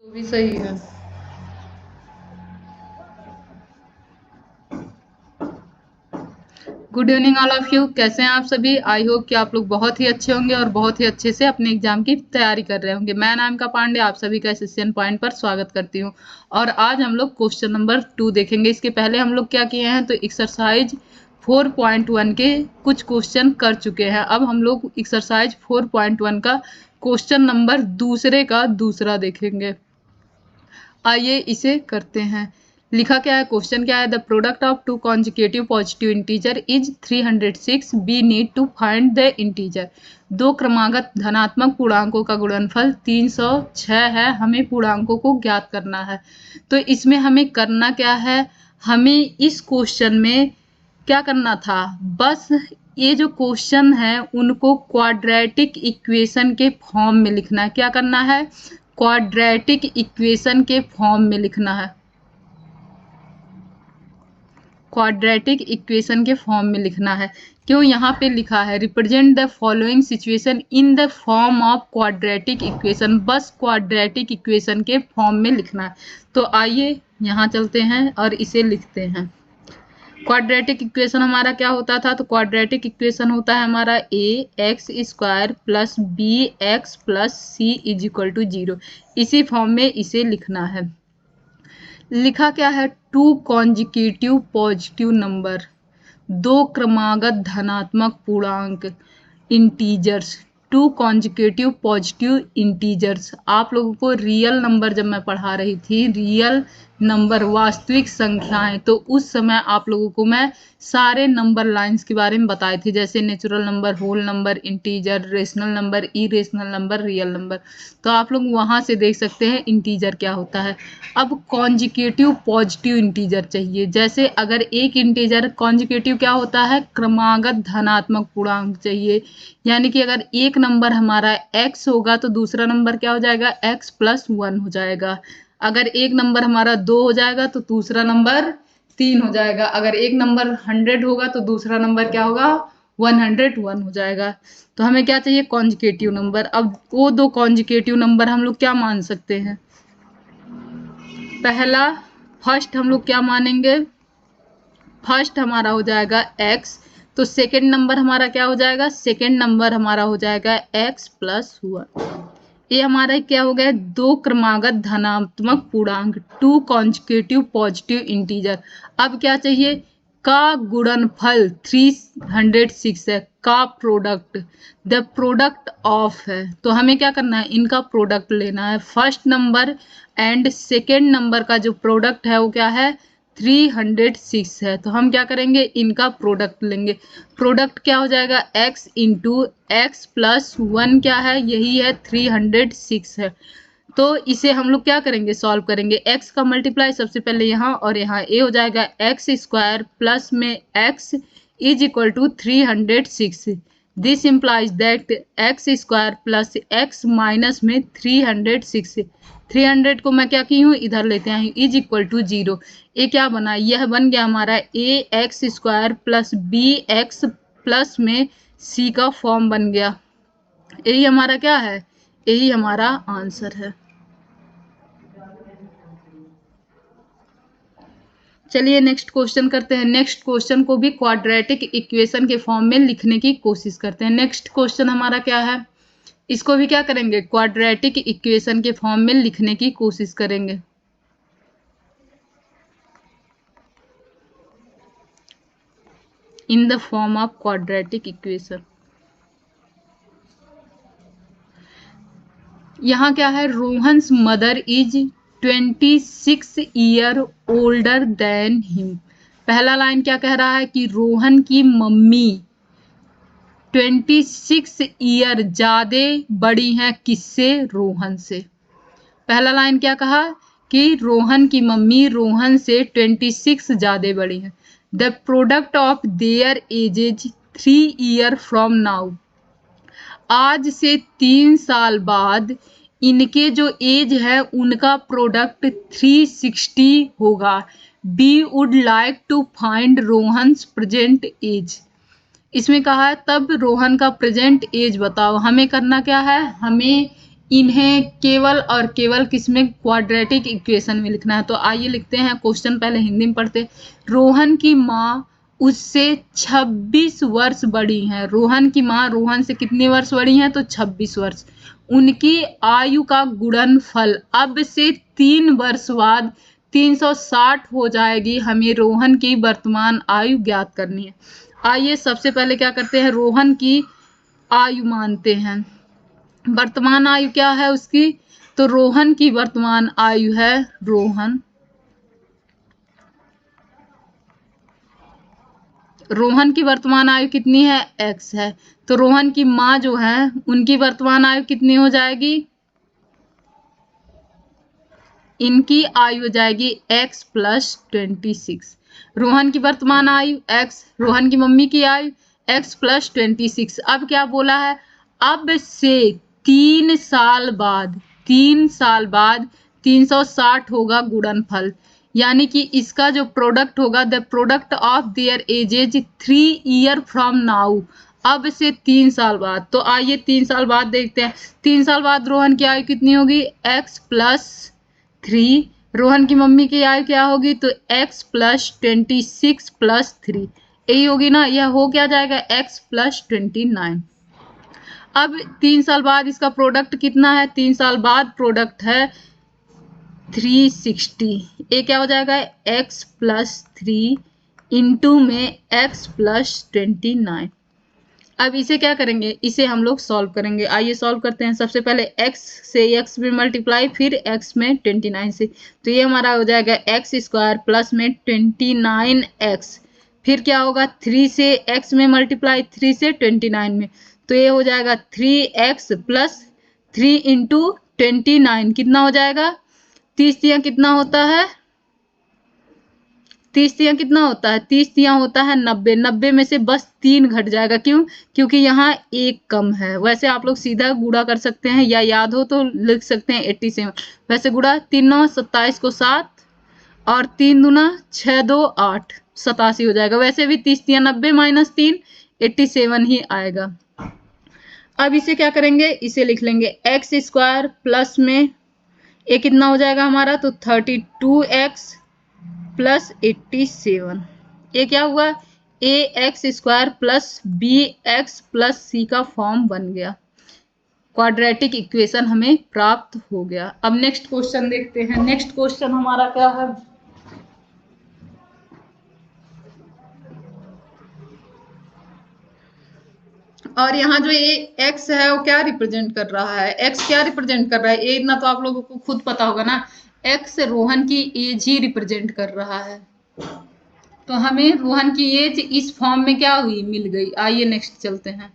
वो भी सही है। Good evening all of you, कैसे हैं आप सभी। आई होप कि आप लोग बहुत ही अच्छे होंगे और बहुत ही अच्छे से अपने एग्जाम की तैयारी कर रहे होंगे। मैं नाम का पांडे आप सभी का एसएससीएन पॉइंट पर स्वागत करती हूं और आज हम लोग क्वेश्चन नंबर 2 देखेंगे। इसके पहले हम लोग क्या किए हैं, तो एक्सरसाइज 4.1 के कुछ क्वेश्चन कर चुके हैं। अब हम लोग एक्सरसाइज 4.1 का क्वेश्चन नंबर दूसरे का दूसरा देखेंगे। आइए इसे करते हैं। लिखा क्या है, क्वेश्चन क्या है, the product of two consecutive positive integer is 306, we need to find the integer. दो क्रमागत धनात्मक पूर्णांकों का गुणनफल 306 है, हमें पूर्णांकों को ज्ञात करना है। तो इसमें हमें करना क्या है, हमें इस क्वेश्चन में क्या करना था, बस ये जो क्वेश्चन है उनको क्वाड्रेटिक इक्वेशन के फॉर्म में लिखना है। क्या करना है, क्वाड्रेटिक इक्वेशन के फॉर्म में लिखना है। क्वाड्रेटिक इक्वेशन के फॉर्म में लिखना है। क्यों यहाँ पे लिखा है, represent the following situation in the form of quadratic equation, बस क्वाड्रेटिक इक्वेशन के फॉर्म में लिखना है। तो आइए यहाँ चलते हैं और इसे लिखते हैं। क्वाड्रेटिक इक्वेशन हमारा क्या होता था, तो क्वाड्रेटिक इक्वेशन होता है हमारा A X square plus B X plus C is equal to 0। इसी फॉर्म में इसे लिखना है। लिखा क्या है, टू कॉन्जिक्यूटिव पॉजिटिव नंबर, दो क्रमागत धनात्मक पूर्णांक integers, to consecutive positive integers. आप लोगों को रियल नंबर जब मैं पढ़ा रही थी, रियल नंबर वास्तविक संख्याएं, तो उस समय आप लोगों को मैं सारे नंबर लाइंस के बारे में बताई थी, जैसे natural number, whole number, integer, rational number, irrational number, real number. तो आप लोग वहां से देख सकते हैं इंटीजर क्या होता है। अब कॉन्जिक्यूटिव पॉजिटिव इंटीजर चाहिए, जैसे अगर एक इंटीजर कॉन्जिक्यूटिव क्या होता है, क्रमागत धनात्मक पूर्णांक चाहिए। यानी कि अगर एक नंबर हमारा x होगा तो दूसरा नंबर क्या हो जाएगा, x प्लस 1 हो जाएगा। अगर एक नंबर हमारा 2 हो जाएगा तो दूसरा नंबर 3 हो जाएगा। अगर एक नंबर 100 होगा तो दूसरा नंबर क्या होगा, 101 हो जाएगा। तो हमें क्या चाहिए, कॉन्जिक्यूटिव नंबर। अब वो दो कॉन्जिक्यूटिव नंबर हम लोग क्या मान सकते हैं, पहला फर्स्ट हम लोग क्या मानेंगे, फर्स्ट हमारा हो जाएगा x, तो सेकेंड नंबर हमारा क्या हो जाएगा, सेकेंड नंबर हमारा हो जाएगा x प्लस 1। ये हमारा क्या हो गया, दो क्रमागत धनात्मक पूर्णांक, टू कॉन्जिक्यूटिव पॉजिटिव इंटीजर। अब क्या चाहिए, का गुणनफल 306 है, का प्रोडक्ट, द प्रोडक्ट ऑफ है। तो हमें क्या करना है, इनका प्रोडक्ट लेना है। First number and second number का जो प्रोडक्ट है वो क्या है, 306 है। तो हम क्या करेंगे, इनका प्रोडक्ट लेंगे। प्रोडक्ट क्या हो जाएगा, x इंटू एक्स प्लस 1 क्या है, यही है 306 है। तो इसे हम लोग क्या करेंगे, सॉल्व करेंगे। x का मल्टीप्लाई सबसे पहले यहाँ और यहाँ, ए हो जाएगा एक्स स्क्वायर प्लस में x is equal to 306। This implies that x square plus x minus में 306, 300 को मैं क्या की हूँ, इधर लेते हैं, इज इक्वल टू 0। ये क्या बना, यह बन गया हमारा A X square plus B X plus में सी का फॉर्म बन गया। यही हमारा क्या है, यही हमारा आंसर है। चलिए नेक्स्ट क्वेश्चन करते हैं। नेक्स्ट क्वेश्चन को भी क्वाड्रेटिक इक्वेशन के फॉर्म में लिखने की कोशिश करते हैं। नेक्स्ट क्वेश्चन हमारा क्या है, इसको भी क्या करेंगे, क्वाड्रेटिक इक्वेशन के फॉर्म में लिखने की कोशिश करेंगे। In the form of quadratic equation. यहाँ क्या है, Rohan's mother is 26 year older than him. पहला लाइन क्या कह रहा है कि रोहन की मम्मी 26 ईयर ज्यादा बड़ी हैं किससे, रोहन से। पहला लाइन क्या कहा कि रोहन की मम्मी रोहन से 26 ज्यादा बड़ी हैं। The product of their edges 3 year from now. आज से 3 साल बाद इनके जो एज है उनका प्रोडक्ट 360 होगा। We would like to find Rohan's present age. इसमें कहा है तब रोहन का प्रेजेंट एज बताओ। हमें करना क्या है, हमें इन्हें केवल और केवल किसमें, क्वाड्रेटिक इक्वेशन में लिखना है। तो आइए लिखते हैं क्वेश्चन, पहले हिंदी में पढ़ते। रोहन की माँ उससे 26 वर्ष बड़ी हैं। रोहन की माँ रोहन से कितने वर्ष बड़ी हैं, तो 26 वर्ष। उनकी आयु का गुणनफल अब से 3 वर्ष बाद 360 हो जाएगी। हमें रोहन की वर्तमान आयु ज्ञात करनी है। आइए सबसे पहले क्या करते हैं, रोहन की आयु मानते हैं। वर्तमान आयु क्या है उसकी, तो रोहन की वर्तमान आयु है, रोहन की वर्तमान आयु कितनी है, x है। तो रोहन की माँ जो है उनकी वर्तमान आयु कितनी हो जाएगी, इनकी आयु हो जाएगी x + 26। रोहन की वर्तमान आयु x, रोहन की मम्मी की आयु x + 26। अब क्या बोला है, अब से 3 साल बाद 360 होगा गुणनफल, यानी कि इसका जो प्रोडक्ट होगा, the product of their edges 3 year from now, अब से 3 साल बाद। तो आइए 3 साल बाद देखते हैं। 3 साल बाद रोहन की आयु कितनी होगी, x + 3। रोहन की मम्मी की आयु क्या होगी, तो x + 26 + 3, यही होगी ना। यह हो क्या जाएगा, x + 29। अब 3 साल बाद इसका प्रोडक्ट कितना है, 3 साल बाद प्रोडक्ट है 360। ये क्या हो जाएगा, x + 3 इंटू में x + 29। अब इसे क्या करेंगे, इसे हम लोग सॉल्व करेंगे। आइए सॉल्व करते हैं। सबसे पहले x से x में मल्टीप्लाई, फिर x में 29 से, तो ये हमारा हो जाएगा x² प्लस में 29x। फिर क्या होगा, 3 से x में मल्टीप्लाई, 3 से 29 में, तो ये हो जाएगा 3x + 3 इंटू 29 कितना हो जाएगा, 30 तियां कितना होता है, 30 तियां कितना होता है, 30 तियां होता है 90। 90 में से बस 3 घट जाएगा, क्यों, क्योंकि यहाँ 1 कम है। वैसे आप लोग सीधा गुणा कर सकते हैं, या याद हो तो लिख सकते हैं 87। वैसे गुणा 3 9 27 को 7 और 3 दूना 6 2 8 87 हो जाएगा। वैसे भी 30 तियां 90 - 3 87 ही आएगा। अब इसे क्या करेंगे, इसे लिख लेंगे x² प्लस में ये कितना हो जाएगा हमारा, तो 32x + 87। ये क्या हुआ, ax² + bx + c का फॉर्म बन गया। क्वाड्रेटिक इक्वेशन हमें प्राप्त हो गया। अब नेक्स्ट क्वेश्चन देखते हैं। नेक्स्ट क्वेश्चन हमारा क्या है, और यहाँ जो ये x है वो क्या रिप्रेजेंट कर रहा है, x क्या रिप्रेजेंट कर रहा है, ये इतना तो आप लोगों को खुद पता होगा ना। x रोहन की एज ही रिप्रेजेंट कर रहा है। तो हमें रोहन की एज इस फॉर्म में क्या हुई, मिल गई। आइए नेक्स्ट चलते हैं।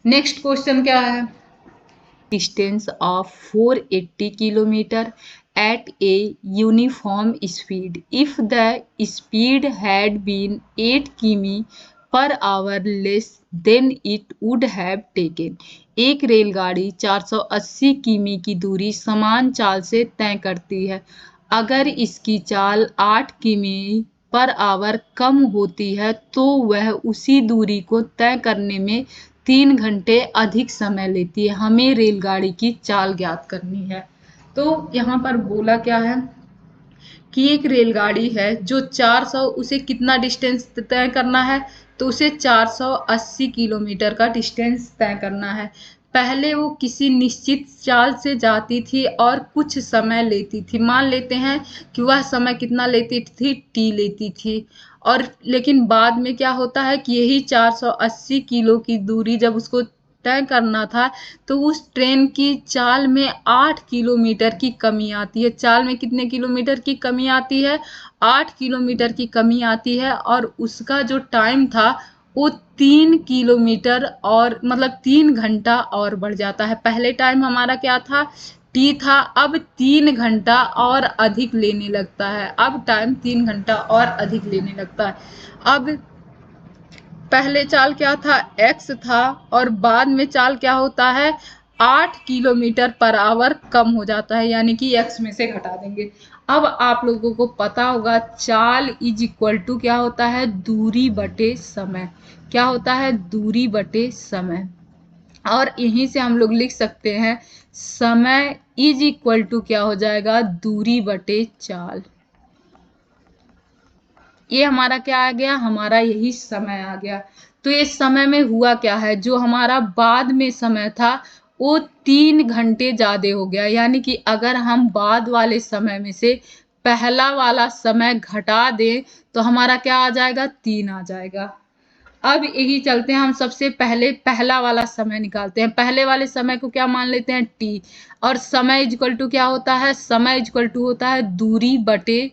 नेक्स्ट क्वेश्चन क्या है, distance of 480 kilometre at a uniform speed if the speed had been 8 km/h less than it would have taken। एक रेलगाड़ी 480 किमी की दूरी समान चाल से तय करती है। अगर इसकी चाल 8 किमी/h कम होती है तो वह उसी दूरी को तय करने में 3 घंटे अधिक समय लेती है। हमें रेलगाड़ी की चाल ज्ञात करनी है। तो यहाँ पर बोला क्या है कि एक रेलगाड़ी है जो 400, उसे कितना डिस्टेंस तय करना है, तो उसे 480 किलोमीटर का डिस्टेंस तय करना है। पहले वो किसी निश्चित चाल से जाती थी और कुछ समय लेती थी। मान लेते हैं कि वह समय कितना लेती थी, t लेती थी। और लेकिन बाद में क्या होता है कि यही 480 किलो की दूरी जब उसको तय करना था, तो उस ट्रेन की चाल में 8 किलोमीटर की कमी आती है। चाल में कितने किलोमीटर की कमी आती है, 8 किलोमीटर की कमी आती है। और उसका जो टाइम था वो 3 किलोमीटर और मतलब 3 घंटा और बढ़ जाता है। पहले टाइम हमारा क्या था, टी था, अब 3 घंटा और अधिक लेने लगता है। अब टाइम 3 घंटा और अधिक लेने लगता है। अब पहले चाल क्या था, x था, और बाद में चाल क्या होता है, 8 किलोमीटर/h कम हो जाता है, यानी कि x में से घटा देंगे। अब आप लोगों को पता होगा चाल = क्या होता है, दूरी बटे समय। क्या होता है, दूरी बटे समय। और यहीं से हम लोग लिख सकते हैं समय इज इक्वल टू क्या हो जाएगा, दूरी बटे चाल। ये हमारा क्या आ गया, हमारा यही समय आ गया। तो ये समय में हुआ क्या है, जो हमारा बाद में समय था वो 3 घंटे ज्यादा हो गया। यानी कि अगर हम बाद वाले समय में से पहला वाला समय घटा दें तो हमारा क्या आ जाएगा, 3 आ जाएगा। अब यही चलते हैं, हम सबसे पहले पहला वाला समय निकालते हैं। पहले वाले समय को क्या मान लेते हैं, टी। और समय इक्वल टू क्या होता है, समय इक्वल टू होता है दूरी बटे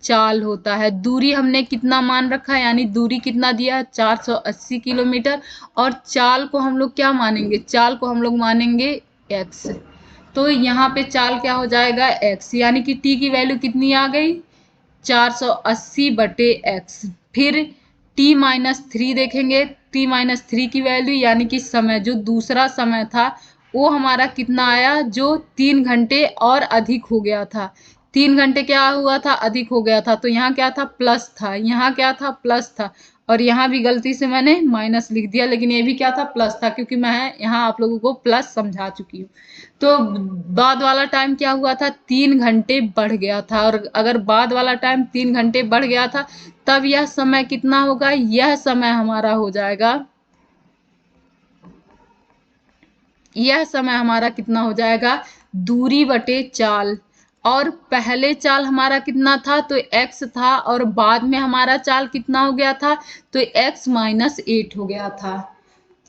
चाल होता है। दूरी हमने कितना मान रखा है, यानी दूरी कितना दिया है, 480 किलोमीटर। और चाल को हम लोग क्या मानेंगे, चाल को हम लोग मानेंगे x। तो यहाँ पे चाल क्या हो जाएगा, x, यानी कि t की वैल्यू कितनी आ गई, 480 बटे x। फिर t-3 देखेंगे, t-3 की वैल्यू यानी कि समय, जो दूसरा समय था वो हमारा कितना आया, जो 3 घंटे और अधिक हो गया था। 3 घंटे क्या हुआ था, अधिक हो गया था। तो यहाँ क्या था, प्लस था, यहाँ क्या था, प्लस था। और यहाँ भी गलती से मैंने माइनस लिख दिया, लेकिन ये भी क्या था, प्लस था, क्योंकि मैं यहाँ आप लोगों को प्लस समझा चुकी हूँ। तो बाद वाला टाइम क्या हुआ था, 3 घंटे बढ़ गया था। और अगर बाद वाला टाइम 3 घंटे बढ़ गया था तब यह समय कितना होगा, यह समय हमारा हो जाएगा, यह समय हमारा कितना हो जाएगा, दूरी बटे चाल। और पहले चाल हमारा कितना था, तो x था। और बाद में हमारा चाल कितना हो गया था, तो x-8 हो गया था,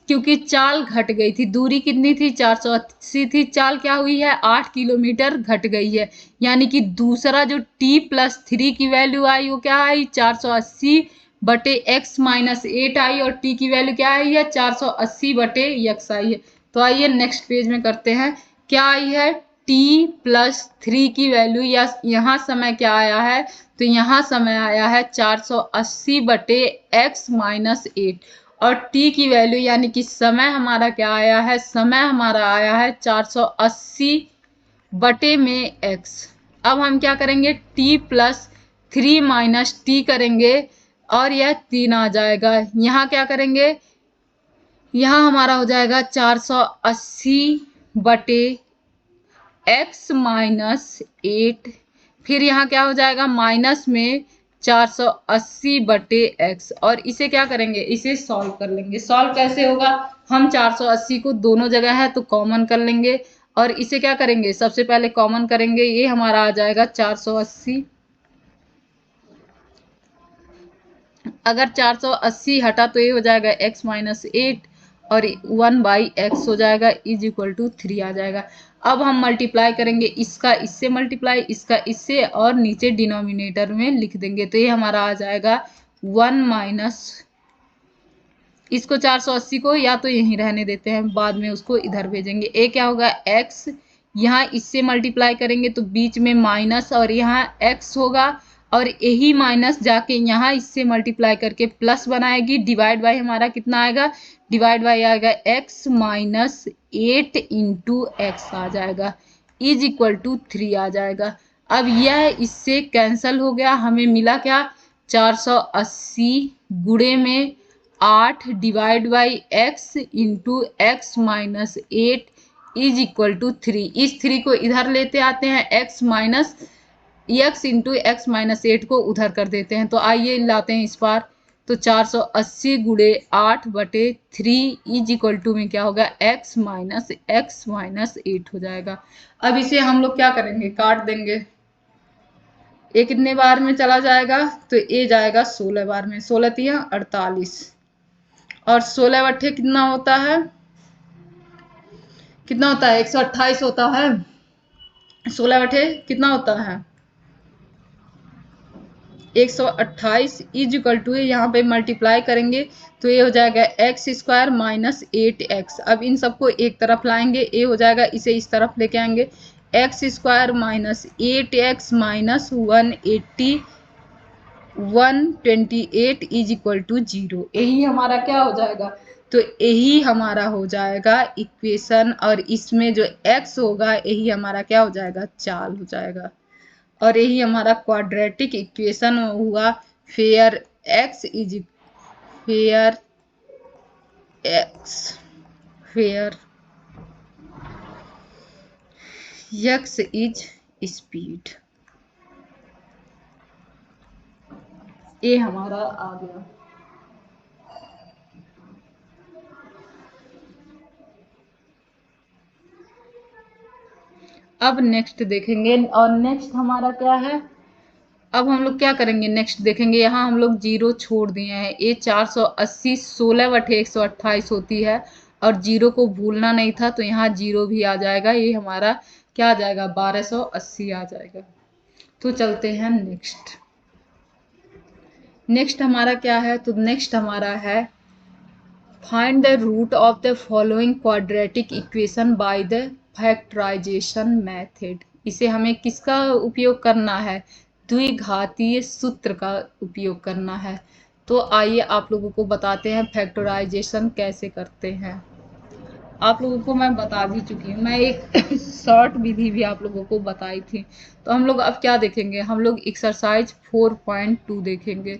क्योंकि चाल घट गई थी। दूरी कितनी थी, 480 थी। चाल क्या हुई है, 8 किलोमीटर घट गई है। यानी कि दूसरा जो t+3 की वैल्यू आई वो क्या आई, 480 बटे x-8 आई। और t की वैल्यू क्या आई है, 480 बटे x आई है। तो आइए नेक्स्ट पेज में करते हैं, क्या आई है, t+3 की वैल्यू, या यहाँ समय क्या आया है, तो यहाँ समय आया है 480 बटे x-8। और t की वैल्यू यानी कि समय हमारा क्या आया है, समय हमारा आया है 480 बटे में x। अब हम क्या करेंगे, t+3 माइनस टी करेंगे और यह 3 आ जाएगा। यहाँ क्या करेंगे, यहाँ हमारा हो जाएगा 480 बटे x-8। फिर यहाँ क्या हो जाएगा, माइनस में 480 बटे x। और इसे क्या करेंगे, इसे सॉल्व कर लेंगे। सॉल्व कैसे होगा, हम 480 को दोनों जगह है तो कॉमन कर लेंगे। और इसे क्या करेंगे, सबसे पहले कॉमन करेंगे, ये हमारा आ जाएगा 480। अगर 480 हटा तो ये हो जाएगा x-8 और 1/x हो जाएगा, इज इक्वल टू 3 आ जाएगा। अब हम मल्टीप्लाई करेंगे, इसका इससे मल्टीप्लाई, इसका इससे, और नीचे डिनोमिनेटर में लिख देंगे। तो ये हमारा आ जाएगा 1 माइनस, इसको 480 को या तो यहीं रहने देते हैं, बाद में उसको इधर भेजेंगे। ए क्या होगा, x, यहाँ इससे मल्टीप्लाई करेंगे तो बीच में माइनस, और यहाँ x होगा। और यही माइनस जाके यहाँ इससे मल्टीप्लाई करके प्लस बनाएगी। डिवाइड बाय हमारा कितना आएगा, डिवाइड बाय आएगा x-8 इंटू एक्स आ जाएगा, इज इक्वल टू 3 आ जाएगा। अब यह इससे कैंसल हो गया, हमें मिला क्या, 480 गुणे में 8 divide by x into x-8 is equal to 3। इस 3 को इधर लेते आते हैं, x इंटू x-8 को उधर कर देते हैं। तो आइए लाते हैं इस बार, तो 480 गुणे 8 बटे 3 इज इक्वल टू में क्या होगा, x-8 हो जाएगा। अब इसे हम लोग क्या करेंगे, काट देंगे। ये कितने बार में चला जाएगा, तो ये जाएगा 16 बार में, 16 × 48। और 16 बट्ठे कितना होता है, कितना होता है, 128 होता है। 16 बट्ठे कितना होता है, 128 इज इक्वल टू, यहाँ पे मल्टीप्लाई करेंगे तो ये हो जाएगा x² माइनस 8x। अब इन सबको एक तरफ लाएंगे, ये हो जाएगा, इसे इस तरफ लेके आएंगे, x² minus 8x minus 128 is equal to 0। यही हमारा क्या हो जाएगा, तो यही हमारा हो जाएगा इक्वेशन। और इसमें जो x होगा यही हमारा क्या हो जाएगा, चाल हो जाएगा। और यही हमारा क्वाड्रेटिक इक्वेशन हुआ, fair x is fair x fair x is speed. ये हमारा आ गया। अब नेक्स्ट देखेंगे, और नेक्स्ट हमारा क्या है, अब हम लोग क्या करेंगे, नेक्स्ट देखेंगे। यहाँ हम लोग जीरो छोड़ दिए हैं। ये 480 16/128 होती है, और जीरो को भूलना नहीं था, तो यहाँ जीरो भी आ जाएगा। ये हमारा क्या आ जाएगा, 1280 आ जाएगा। तो चलते हैं नेक्स्ट। नेक्स्ट हमारा क्या है, तो नेक्स्ट हमारा है find the root of the following quadratic equation by the factorization method. इसे हमें किसका उपयोग करना है, द्विघातीय सूत्र का उपयोग करना है। तो आइए आप लोगों को बताते हैं फैक्टराइजेशन कैसे करते हैं। आप लोगों को मैं बता भी चुकी हूँ, मैं एक शॉर्ट विधि भी आप लोगों को बताई थी। तो हम लोग अब क्या देखेंगे, हम लोग एक्सरसाइज 4.2 देखेंगे।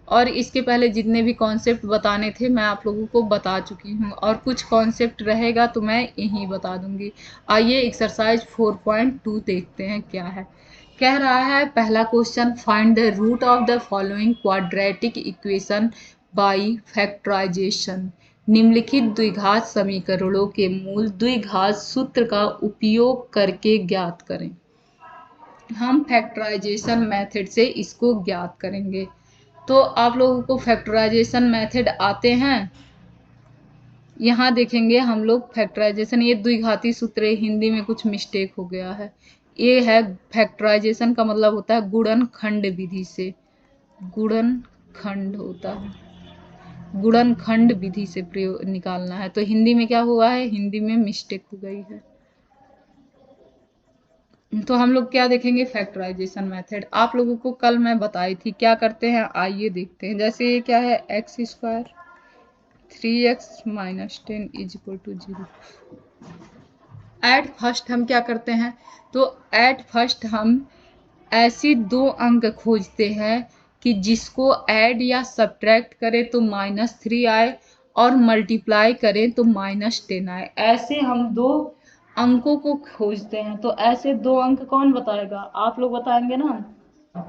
और इसके पहले जितने भी कॉन्सेप्ट बताने थे मैं आप लोगों को बता चुकी हूँ, और कुछ कॉन्सेप्ट रहेगा तो मैं यहीं बता दूंगी। आइए एक्सरसाइज 4.2 देखते हैं क्या है। कह रहा है पहला question, find the root of the following quadratic equation by factorization. निम्नलिखित द्विघात समीकरणों के मूल द्विघात सूत्र का उपयोग करके ज्ञात करें। हम फैक्टराइजेशन मेथड से इसको ज्ञात करेंगे। तो आप लोगों को फैक्टराइजेशन मेथड आते हैं। यहाँ देखेंगे हम लोग फैक्टराइजेशन, ये द्विघाती सूत्र, हिंदी में कुछ मिस्टेक हो गया है। ये है फैक्टराइजेशन का मतलब होता है गुणनखंड विधि से, गुणनखंड होता है, गुणनखंड विधि से प्रयोग निकालना है। तो हिंदी में क्या हुआ है, हिंदी में मिस्टेक हो गई है। तो हम लोग क्या देखेंगे, फैक्टराइजेशन मेथड। आप लोगों को कल मैं बताई थी क्या करते हैं, आइए देखते हैं। जैसे ये क्या है, x square 3x - 10 = 0। At first हम क्या करते हैं, तो एट फर्स्ट हम ऐसी दो अंक खोजते हैं कि जिसको ऐड या सब्ट्रैक्ट करें तो -3 आए, और मल्टीप्लाई करें तो -10 आए। ऐसे हम दो अंकों को खोजते हैं। तो ऐसे दो अंक कौन बताएगा, आप लोग बताएंगे ना।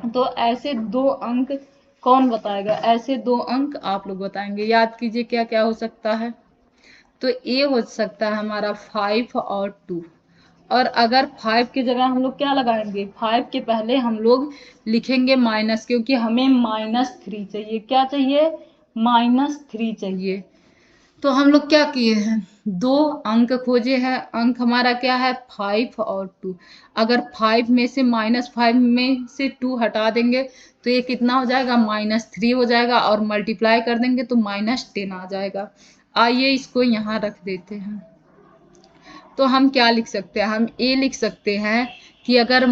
तो ऐसे दो अंक कौन बताएगा, ऐसे दो अंक आप लोग बताएंगे। याद कीजिए क्या क्या हो सकता है। तो ये हो सकता है हमारा 5 और 2। और अगर 5 की जगह हम लोग क्या लगाएंगे, 5 के पहले हम लोग लिखेंगे माइनस, क्योंकि हमें -3 चाहिए। क्या चाहिए, -3 चाहिए। तो हम लोग क्या किए हैं, दो अंक खोजे हैं। अंक हमारा क्या है, 5 और 2। अगर 5 में से -5 में से 2 हटा देंगे तो ये कितना हो जाएगा, -3 हो जाएगा, और मल्टीप्लाई कर देंगे तो -10 आ जाएगा। आइए इसको यहाँ रख देते हैं। तो हम क्या लिख सकते हैं, हम ये लिख सकते हैं कि अगर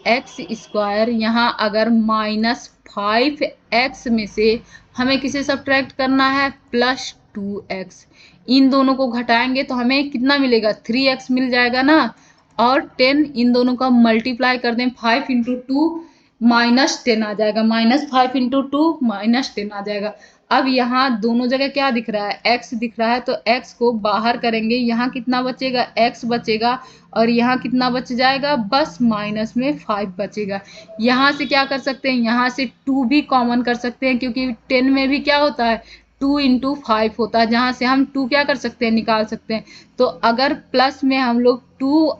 एक्स स्क्वायर, यहाँ अगर -5x में से हमें किसे सब्ट्रैक्ट करना है, +2x। इन दोनों को घटाएंगे तो हमें कितना मिलेगा, 3x मिल जाएगा ना। और 10 इन दोनों का मल्टीप्लाई कर दें, 5 × 2 -10 आ जाएगा, -5 × 2 -10 आ जाएगा। अब यहाँ दोनों जगह क्या दिख रहा है, x दिख रहा है। तो x को बाहर करेंगे, यहाँ कितना बचेगा, x बचेगा, और यहाँ कितना बच जाएगा, बस माइनस में 5 बचेगा। यहाँ से क्या कर सकते हैं, यहाँ से 2 भी कॉमन कर सकते हैं, क्योंकि 10 में भी क्या होता है, 2 × 5 होता है, जहाँ से हम 2 क्या कर सकते हैं, निकाल सकते हैं। तो अगर प्लस में हम लोग 2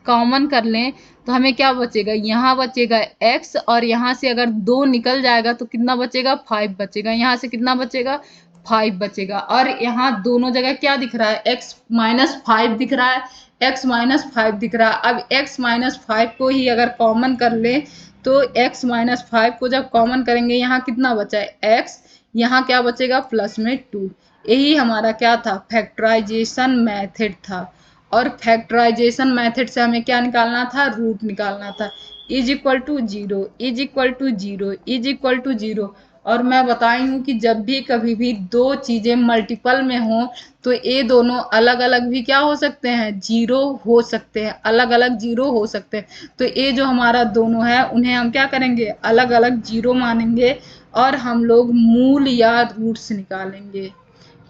कॉमन कर लें तो हमें क्या बचेगा, यहाँ बचेगा x, और यहाँ से अगर 2 निकल जाएगा तो कितना बचेगा, 5 बचेगा। यहाँ से कितना बचेगा, 5 बचेगा। और यहाँ दोनों जगह क्या दिख रहा है, x - 5 दिख रहा है, x - 5 दिख रहा है। अब x - 5 को ही अगर कॉमन कर लें तो x - 5 को जब कॉमन करेंगे, यहाँ कितना बचा है, x, यहाँ क्या बचेगा, प्लस में 2। यही हमारा क्या था, फैक्टराइजेशन मेथड था। और फैक्टराइजेशन मेथड से हमें क्या निकालना था, रूट निकालना था। =0, =0 और मैं बताई हूँ कि जब भी कभी भी दो चीजें मल्टीपल में हो तो ये दोनों अलग अलग भी क्या हो सकते हैं, जीरो हो सकते हैं, अलग अलग जीरो हो सकते हैं। तो ये जो हमारा दोनों है उन्हें हम क्या करेंगे, अलग अलग जीरो मानेंगे, और हम लोग मूल या रूट्स निकालेंगे।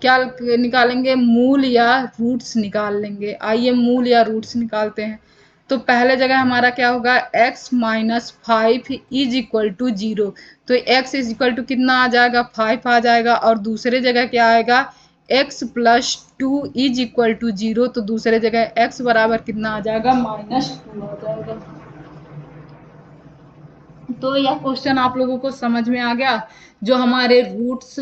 क्या निकालेंगे, मूल या रूट्स निकाल लेंगे। आइए मूल या रूट्स निकालते हैं। तो पहले जगह हमारा क्या होगा, x minus 5 is equal to 0। तो x इज इक्वल टू कितना आ जाएगा, 5 आ जाएगा। और दूसरे जगह क्या आएगा, x plus 2 is equal to 0। तो दूसरे जगह x बराबर कितना आ जाएगा, -2 आ जाएगा। तो यह क्वेश्चन आप लोगों को समझ में आ गया। जो हमारे रूट्स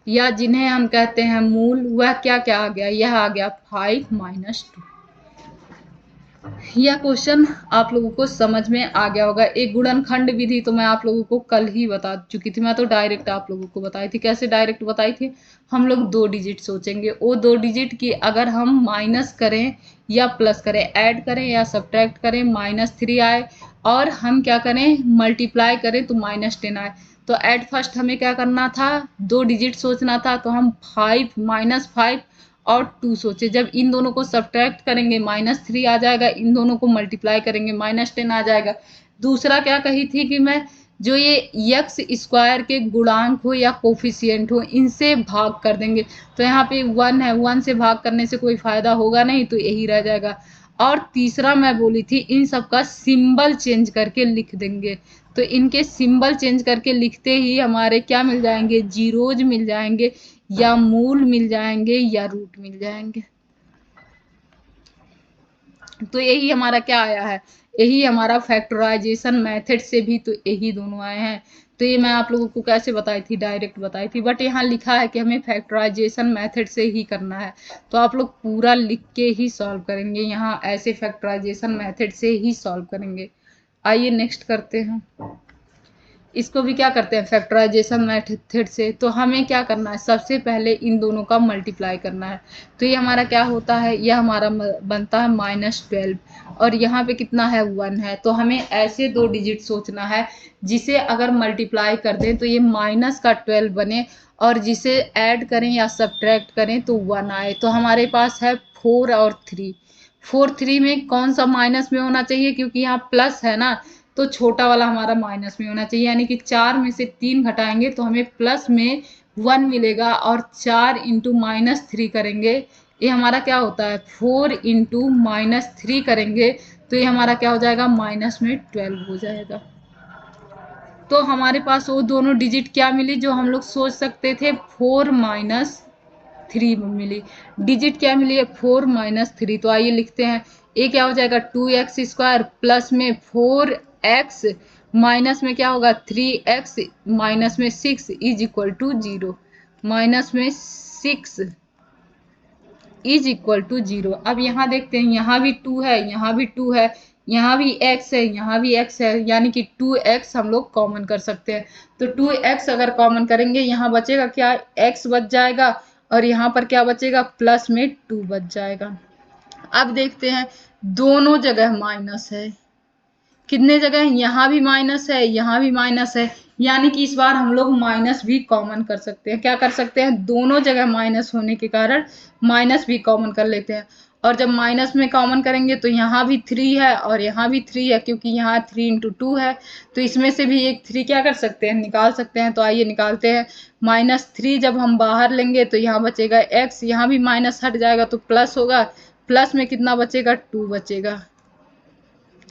या जिन्हें हम कहते हैं मूल, वह क्या क्या आ गया, यह आ गया 5 माइनस 2। यह क्वेश्चन आप लोगों को समझ में आ गया होगा। एक गुणनखंड विधि तो मैं आप लोगों को कल ही बता चुकी थी। मैं तो डायरेक्ट आप लोगों को बताई थी। कैसे डायरेक्ट बताई थी, हम लोग 2 डिजिट सोचेंगे। वो 2 डिजिट की अगर हम माइनस करें या प्लस करें, ऐड करें या सब्ट्रैक्ट करें, -3 आए, और हम क्या करें, मल्टीप्लाई करें तो -10 आए। तो एट फर्स्ट हमें क्या करना था, 2 डिजिट सोचना था। तो हम 5 -5 और 2 सोचे। जब इन दोनों को सब्ट्रैक्ट करेंगे -3 आ जाएगा, इन दोनों को मल्टीप्लाई करेंगे -10 आ जाएगा। दूसरा क्या कही थी कि मैं जो ये एक्स स्क्वायर के गुणांक हो या कोफिशिएंट हो, इनसे भाग कर देंगे। तो यहाँ पे 1 है, 1 से भाग करने से कोई फायदा होगा नहीं, तो यही रह जाएगा। और तीसरा मैं बोली थी इन सब का सिंबल चेंज करके लिख देंगे। तो इनके सिंबल चेंज करके लिखते ही हमारे क्या मिल जाएंगे, जीरोज मिल जाएंगे, या मूल मिल जाएंगे, या रूट मिल जाएंगे। तो यही हमारा क्या आया है, यही हमारा फैक्टराइजेशन मेथड से भी तो यही दोनों आए हैं। तो ये मैं आप लोगों को कैसे बताई थी, डायरेक्ट बताई थी। बट यहाँ लिखा है कि हमें फैक्टराइजेशन मेथड से ही करना है। तो आप लोग पूरा लिख के ही सॉल्व करेंगे, यहाँ ऐसे फैक्टराइजेशन मेथड से ही सॉल्व करेंगे। आइए नेक्स्ट करते हैं। इसको भी क्या करते हैं, फैक्टराइजेशन मेथड से। तो हमें क्या करना है, सबसे पहले इन दोनों का मल्टीप्लाई करना है। तो ये हमारा क्या होता है, यह हमारा बनता है -12, और यहाँ पे कितना है, 1 है। तो हमें ऐसे 2 डिजिट सोचना है जिसे अगर मल्टीप्लाई कर दें तो ये -12 बने, और जिसे ऐड करें या सब्ट्रैक्ट करें तो 1 आए। तो हमारे पास है 4 और 3। 3 में कौन सा माइनस में होना चाहिए, क्योंकि यहाँ प्लस है ना, तो छोटा वाला हमारा माइनस में होना चाहिए। यानी कि 4 में से 3 घटाएंगे तो हमें प्लस में 1 मिलेगा, और 4 इंटू -3 करेंगे, ये हमारा क्या होता है, 4 इंटू -3 करेंगे तो ये हमारा क्या हो जाएगा, -12 हो जाएगा। तो हमारे पास वो दोनों डिजिट क्या मिली जो हम लोग सोच सकते थे, 4 -3 मिली। डिजिट क्या मिली है, 4 -3। तो आइए लिखते हैं, ये क्या हो जाएगा, 2x² प्लस में 4x माइनस में क्या होगा, 3x माइनस में 6 इज इक्वल टू 0। माइनस में 6 इज इक्वल टू 0। अब यहाँ देखते हैं, यहाँ भी 2 है, यहाँ भी 2 है, यहाँ भी x है, यहाँ भी x है, यानी कि 2x हम लोग कॉमन कर सकते हैं। तो 2x अगर कॉमन करेंगे, यहाँ बचेगा क्या, x बच जाएगा, और यहाँ पर क्या बचेगा, प्लस में 2 बच जाएगा। अब देखते हैं, दोनों जगह माइनस है, कितने जगह, यहाँ भी माइनस है, यहाँ भी माइनस है, यानी कि इस बार हम लोग माइनस भी कॉमन कर सकते हैं। क्या कर सकते हैं, दोनों जगह माइनस होने के कारण माइनस भी कॉमन कर लेते हैं। और जब माइनस में कॉमन करेंगे तो यहाँ भी 3 है और यहाँ भी 3 है, क्योंकि यहाँ 3 इंटू 2 है। तो इसमें से भी एक 3 क्या कर सकते हैं, निकाल सकते हैं। तो आइए निकालते हैं। -3 जब हम बाहर लेंगे तो यहाँ बचेगा x, यहाँ भी माइनस हट जाएगा तो प्लस होगा। प्लस में कितना बचेगा, 2 बचेगा।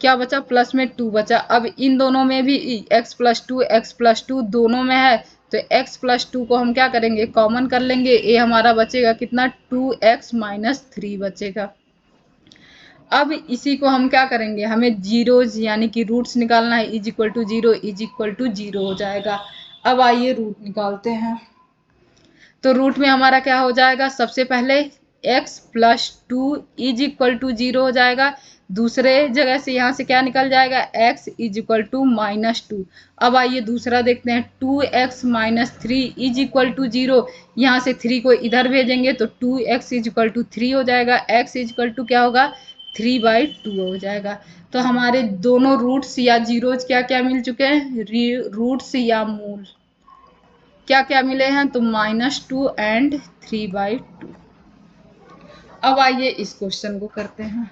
क्या बचा, प्लस में 2 बचा। अब इन दोनों में भी x+2 दोनों में है, तो x+2 को हम क्या करेंगे, कॉमन कर लेंगे। ये हमारा बचेगा कितना, 2x - 3 बचेगा। अब इसी को हम क्या करेंगे, हमें जीरोज यानी कि रूट्स निकालना है। Is equal to 0 is equal to 0 हो जाएगा। अब आइए रूट निकालते हैं। तो रूट में हमारा क्या हो जाएगा, सबसे पहले x+2 इज इक्वल टू 0 हो जाएगा। दूसरे जगह से यहाँ से क्या निकल जाएगा, x इज इक्वल टू -2। अब आइए दूसरा देखते हैं, 2x - 3 इज इक्वल टू 0। यहाँ से 3 को इधर भेजेंगे तो 2x इज इक्वल टू 3 हो जाएगा। x इज इक्वल टू क्या होगा, 3/2 हो जाएगा। तो हमारे दोनों रूट्स या जीरोज क्या क्या मिल चुके हैं, रूट्स या मूल क्या क्या मिले हैं, तो -2 एंड 3/2। अब आइए इस क्वेश्चन को करते हैं।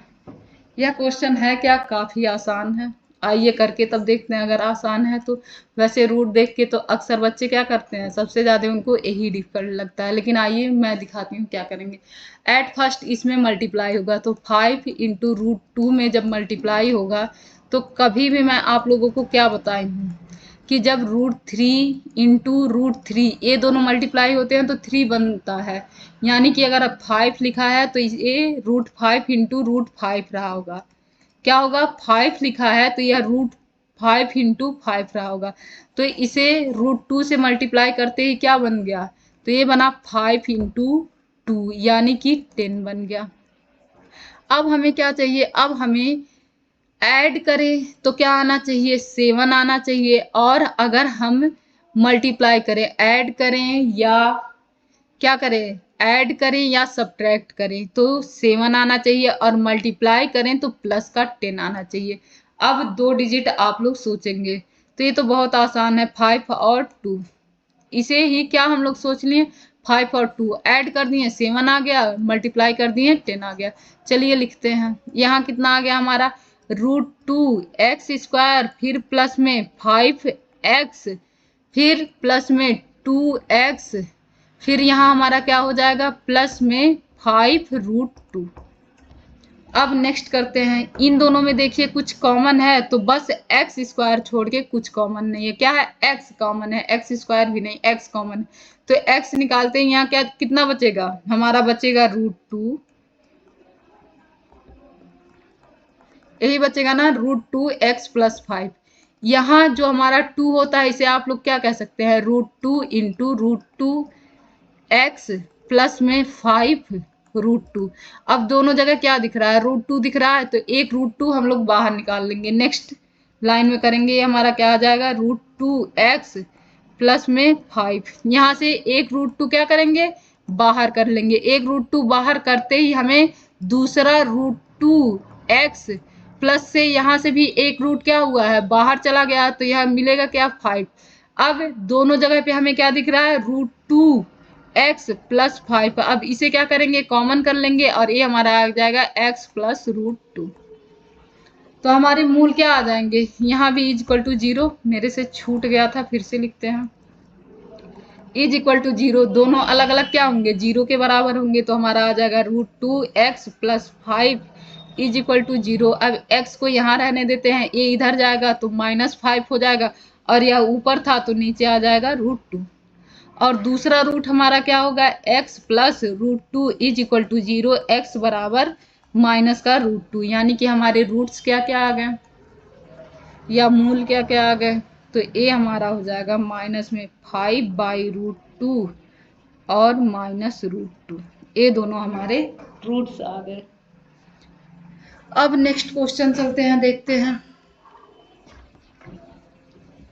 यह क्वेश्चन है क्या, काफी आसान है। आइए करके तब देखते हैं अगर आसान है तो। वैसे रूट देख के तो अक्सर बच्चे क्या करते हैं, सबसे ज़्यादा उनको यही डिफिकल्ट लगता है, लेकिन आइए मैं दिखाती हूँ क्या करेंगे। एट फर्स्ट इसमें मल्टीप्लाई होगा, तो 5 इंटू रूट 2 में जब मल्टीप्लाई होगा तो कभी भी मैं आप लोगों को क्या बताई हूँ कि जब रूट 3 इंटू रूट 3 ये दोनों मल्टीप्लाई होते हैं तो 3 बनता है, यानी कि अगर अब 5 लिखा है तो ये रूट 5 इंटू रूट 5 रहा होगा। क्या होगा, 5 लिखा है तो यह रूट 5 इंटू 5 रहा होगा। तो इसे रूट 2 से मल्टीप्लाई करते ही क्या बन गया, तो ये बना 5 इंटू 2 यानी कि 10 बन गया। अब हमें क्या चाहिए, अब हमें ऐड करें तो क्या आना चाहिए, 7 आना चाहिए। और अगर हम मल्टीप्लाई करें, ऐड करें या क्या करें, ऐड करें या सब्ट्रैक्ट करें तो 7 आना चाहिए, और मल्टीप्लाई करें तो प्लस का 10 आना चाहिए। अब 2 डिजिट आप लोग सोचेंगे तो ये तो बहुत आसान है, 5 और 2। इसे ही क्या हम लोग सोच लिए, 5 और 2 ऐड कर दिए 7 आ गया, मल्टीप्लाई कर दिए 10 आ गया। चलिए लिखते हैं, यहाँ कितना आ गया हमारा, रूट 2 x² फिर प्लस में 5x फिर प्लस में 2x फिर यहाँ हमारा क्या हो जाएगा, प्लस में 5√2। अब नेक्स्ट करते हैं, इन दोनों में देखिए कुछ कॉमन है तो बस x² छोड़ के कुछ कॉमन नहीं है। क्या है, x कॉमन है, x² भी नहीं, x कॉमन है। तो x निकालते हैं, यहाँ क्या कितना बचेगा, हमारा बचेगा रूट 2, यही बचेगा ना, रूट 2x प्लस 5। यहाँ जो हमारा 2 होता है इसे आप लोग क्या कह सकते हैं, root 2 into root 2x plus में 5√2। अब दोनों जगह क्या दिख रहा है, रूट 2 दिख रहा है तो एक रूट 2 हम लोग बाहर निकाल लेंगे। नेक्स्ट लाइन में करेंगे, ये हमारा क्या आ जाएगा, रूट 2x प्लस में 5। यहाँ से एक रूट 2 क्या करेंगे, बाहर कर लेंगे। एक रूट 2 बाहर करते ही हमें दूसरा रूट 2x प्लस से यहाँ से भी एक रूट क्या हुआ है, बाहर चला गया, तो यह मिलेगा क्या, 5। अब दोनों जगह पे हमें क्या दिख रहा है, रूट 2x प्लस 5। अब इसे क्या करेंगे, कॉमन कर लेंगे और ये हमारा आ जाएगा x प्लस रूट 2। तो हमारे मूल क्या आ जाएंगे, यहाँ भी =0, मेरे से छूट गया था, फिर से लिखते हैं, =0। दोनों अलग अलग क्या होंगे, 0 के बराबर होंगे, तो हमारा आ जाएगा रूट 2x प्लस 5 =0। अब x को यहाँ रहने देते हैं, ये इधर जाएगा तो -5 हो जाएगा, और यह ऊपर था तो नीचे आ जाएगा रूट 2। और दूसरा रूट हमारा क्या होगा, x प्लस रूट 2 =0, x बराबर माइनस का रूट 2, यानी कि हमारे रूट्स क्या क्या आ गए, या मूल क्या क्या आ गए, तो ये हमारा हो जाएगा माइनस में 5/√2 और -√2, ये दोनों हमारे रूट्स आ गए। अब नेक्स्ट क्वेश्चन चलते हैं, देखते हैं।